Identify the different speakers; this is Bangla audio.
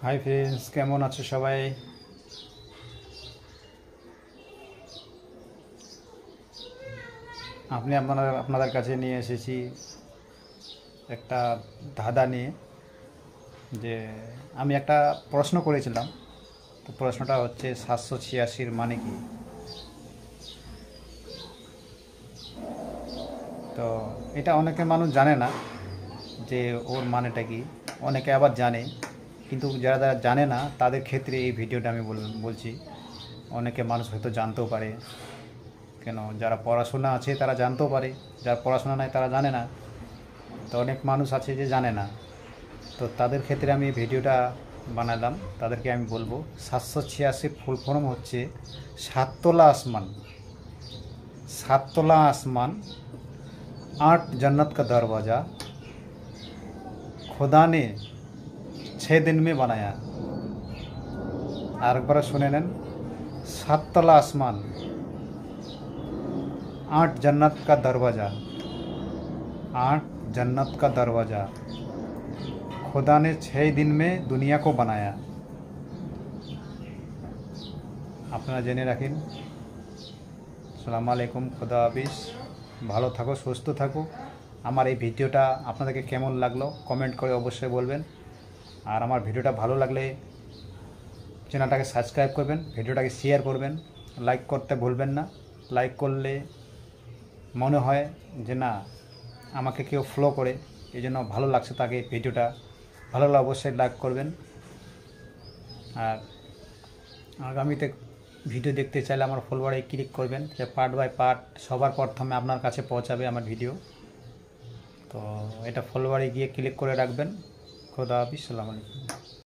Speaker 1: হাই ফ্রেন্ডস, কেমন আছো সবাই? আপনাদের কাছে নিয়ে এসেছি একটা ধাঁধা নিয়ে। যে আমি একটা প্রশ্ন করেছিলাম, তো প্রশ্নটা হচ্ছে 786-র মানে কি। তো এটা অনেকে মানুষ জানে না যে ওর মানেটা কি, অনেকে আবার জানে। কিন্তু যারা যারা জানে না তাদের ক্ষেত্রে এই ভিডিওটা আমি বলছি। অনেকে মানুষ হয়তো জানতেও পারে, কেন যারা পড়াশোনা আছে তারা জানতেও পারে, যারা পড়াশোনা নাই তারা জানে না। তো অনেক মানুষ আছে যে জানে না, তো তাদের ক্ষেত্রে আমি এই ভিডিওটা বানালাম। তাদেরকে আমি বলবো 786 ফুল ফর্ম হচ্ছে সাততলা আসমান। सात आसमान, 8 जन्नत का दरवाज़ा, खुदा ने 6 दिन में बनाया। আর একবার শুনে নেন, 7 आसमान, 8 जन्नत का दरवाज़ा, 8 जन्नत का दरवाज़ा, खुदा ने 6 दिन में दुनिया को बनाया। আপনারা জেনে রাখেন। আসসালামু আলাইকুম, খুদা হাফিজ। ভালো থাকো, সুস্থ থাকো। আমার এই ভিডিওটা আপনাদেরকে কেমন লাগলো কমেন্ট করে অবশ্যই বলবেন। আর আমার ভিডিওটা ভালো লাগলে চ্যানেলটাকে সাবস্ক্রাইব করবেন, ভিডিওটাকে শেয়ার করবেন, লাইক করতে ভুলবেন না। লাইক করলে মনে হয় যে না, আমাকে কেউ ফলো করে, এই জন্য ভালো লাগছে তাকে ভিডিওটা। ভালো লাগলে অবশ্যই লাইক করবেন। আর আগামীতে ভিডিও দেখতে চাইলে আমার ফলোয়ারে ক্লিক করবেন, যে পার্ট বাই পার্ট সবার প্রথমে আপনার কাছে পৌঁছাবে আমার ভিডিও। তো এটা ফলোয়ারে গিয়ে ক্লিক করে রাখবেন। খোদা হাফিজ, আসসালামু আলাইকুম।